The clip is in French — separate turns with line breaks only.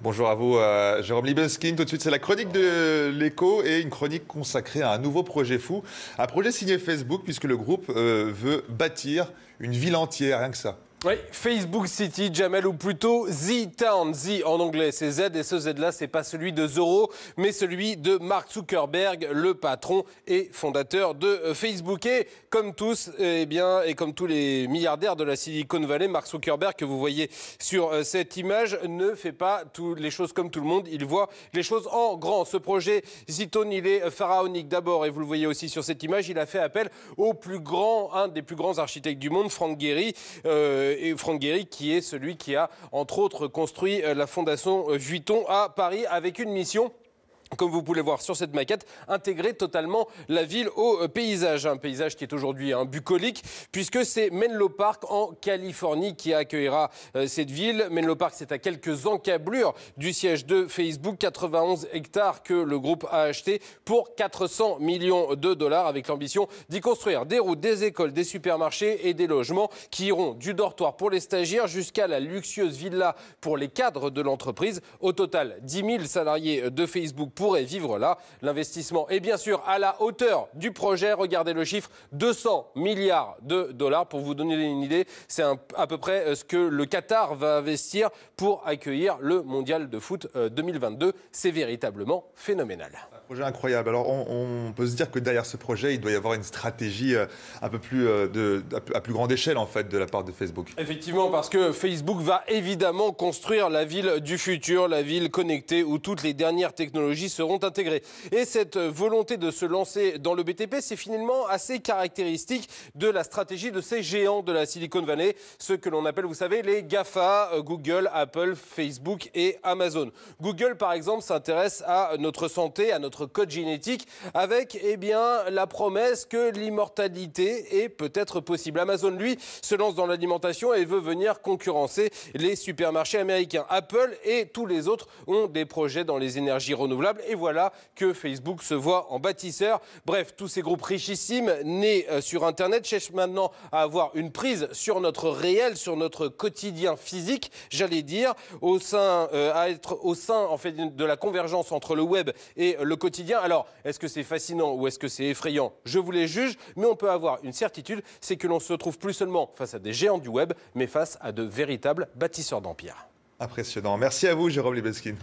Bonjour à vous, Jérôme Libenskin. Tout de suite, c'est la chronique de l'Écho et une chronique consacrée à un nouveau projet fou. Un projet signé Facebook, puisque le groupe veut bâtir une ville entière, rien que ça.
Oui, Facebook City, Jamel, ou plutôt The Town. The en anglais, c'est Z, et ce Z-là, c'est pas celui de Zorro, mais celui de Mark Zuckerberg, le patron et fondateur de Facebook. Et comme tous, et comme tous les milliardaires de la Silicon Valley, Mark Zuckerberg, que vous voyez sur cette image, ne fait pas les choses comme tout le monde. Il voit les choses en grand. Ce projet The Town, il est pharaonique d'abord, et vous le voyez aussi sur cette image. Il a fait appel au un des plus grands architectes du monde, Frank Gehry. Et Frank Gehry, qui est celui qui a, entre autres, construit la fondation Vuitton à Paris avec une mission, comme vous pouvez le voir sur cette maquette, intégrer totalement la ville au paysage. Un paysage qui est aujourd'hui bucolique, puisque c'est Menlo Park en Californie qui accueillera cette ville. Menlo Park, c'est à quelques encablures du siège de Facebook, 91 hectares que le groupe a acheté pour 400 millions de dollars, avec l'ambition d'y construire des routes, des écoles, des supermarchés et des logements qui iront du dortoir pour les stagiaires jusqu'à la luxueuse villa pour les cadres de l'entreprise. Au total, 10 000 salariés de Facebook pourraient vivre là. L'investissement est bien sûr à la hauteur du projet. Regardez le chiffre, 200 milliards de dollars. Pour vous donner une idée, c'est à peu près ce que le Qatar va investir pour accueillir le mondial de foot 2022. C'est véritablement phénoménal.
Un projet incroyable. Alors on peut se dire que derrière ce projet, il doit y avoir une stratégie un peu plus à plus grande échelle en fait de la part de Facebook.
Effectivement, parce que Facebook va évidemment construire la ville du futur, la ville connectée où toutes les dernières technologies seront intégrées. Et cette volonté de se lancer dans le BTP, c'est finalement assez caractéristique de la stratégie de ces géants de la Silicon Valley, ceux que l'on appelle, vous savez, les GAFA, Google, Apple, Facebook et Amazon. Google, par exemple, s'intéresse à notre santé, à notre code génétique, avec la promesse que l'immortalité est peut-être possible. Amazon, lui, se lance dans l'alimentation et veut venir concurrencer les supermarchés américains. Apple et tous les autres ont des projets dans les énergies renouvelables, et voilà que Facebook se voit en bâtisseur. Bref, tous ces groupes richissimes nés sur Internet cherchent maintenant à avoir une prise sur notre réel, sur notre quotidien physique, j'allais dire, à être au sein en fait de la convergence entre le web et le quotidien. Alors, est-ce que c'est fascinant ou est-ce que c'est effrayant? Je vous les juge, mais on peut avoir une certitude, c'est que l'on se trouve plus seulement face à des géants du web, mais face à de véritables bâtisseurs d'empires.
Impressionnant. Merci à vous, Jérôme Libenskin.